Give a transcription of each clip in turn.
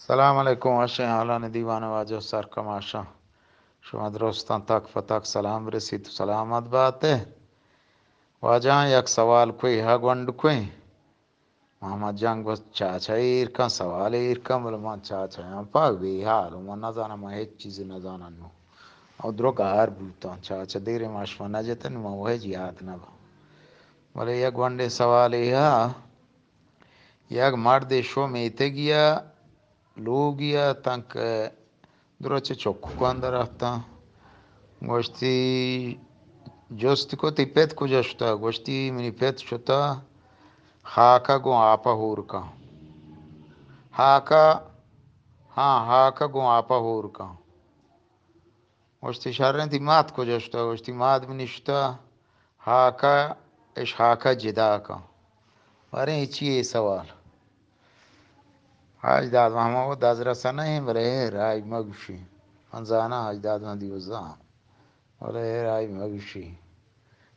السلام علیکم آشیں حالان دیوان واجہ سر کماشا شما درستان تک فتک سلام رسی تو سلامت بات ہے واجہ یک سوال کوئی حق ونڈ کوئی محمد جنگ بس چاچا ایرکان سوال ایرکان بل من چاچا یہاں پاک بھی حال من نزانا ما ہیچ چیز نزانا نو او درو کار بوتان چاچا دیر ماشما نجتن ما وہ جیاد نبا بلے یک ونڈے سوال ہے یک مرد شو میتے گیا لو گیا تنک درچے چوکو کو اندر رہتا گوشتی جوست کو تی پیت کو جشتا گوشتی منی پیت شتا ہاکا گو آپا ہور کا ہاکا ہاں ہاکا گو آپا ہور کا گوشتی شرن تی مات کو جشتا گوشتی مات منشتا ہاکا اش ہاکا جدا کا ارے اچھی سوال حاج داد محمد وہ دازرہ سنہ ہیں بلے رائے مگوشی انزانا حاج داد محمد دیوزان بلے رائے مگوشی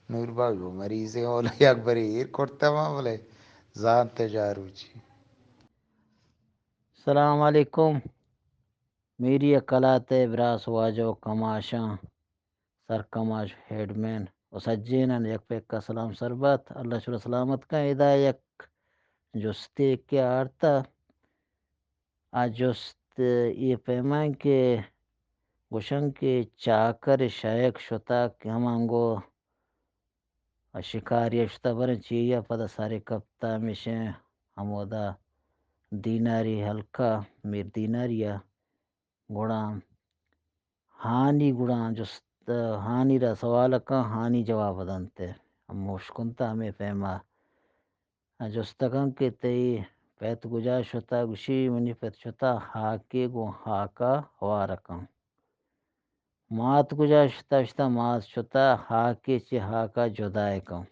نور باغ وہ مریض ہے اولا یک بری ایر کرتا ہوا بلے زان تجارو چی السلام علیکم میری اکلات براس واجو کماشاں سر کماش ہیڈ مین و سجینن یک پیک کا سلام سربت اللہ شکر سلامت کا ادا یک جستے کے آرتا جست یہ پیمان کے گوشن کے چاکر شایک شتا کہ ہمانگو شکاری شتا برن چیئیا پدا سارے کپتا مشیں ہمودا دیناری ہلکا میر دیناریا گوڑا ہانی گوڑا جست ہانی را سوال کا ہانی جواب دنتے ہم مشکنتا ہمیں فہما جستگن کے تی پیت گجا شتا گشی منی پیت شتا ہاکے گو ہاکا ہوارکم مات گجا شتا شتا مات شتا ہاکے چی ہاکا جدائے کم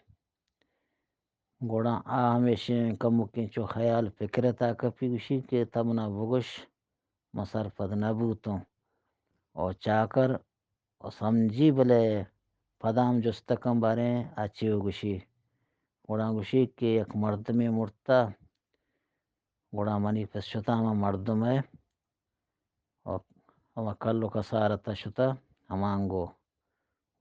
گوڑا ہمیشہ کمکین چو خیال فکرتا کپی گشی کہ تمنا بگش مسر پد نبوتوں اور چاکر اور سمجھی بلے پدام جستکم بارے اچھی گشی گوڑا گشی کہ یک مرد میں مرتا گوڑا منی پس شتا ہما مردم ہے اور ہما کلو کا سارتا شتا ہمانگو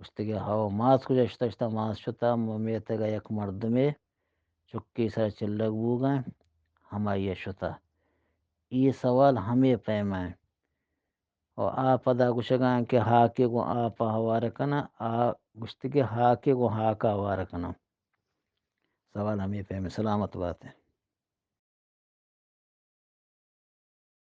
گشتگی ہو ماس کو جشتا شتا ماس شتا میتگا یک مرد میں چکی سر چلگ بوگا ہما یہ شتا یہ سوال ہمیں پیمائیں اور آپ ادا گشگاں کہ ہاکے گو آپا ہوارکنا گشتگی ہاکے گو ہاکا ہوارکنا سوال ہمیں پیمائیں سلامت بات ہے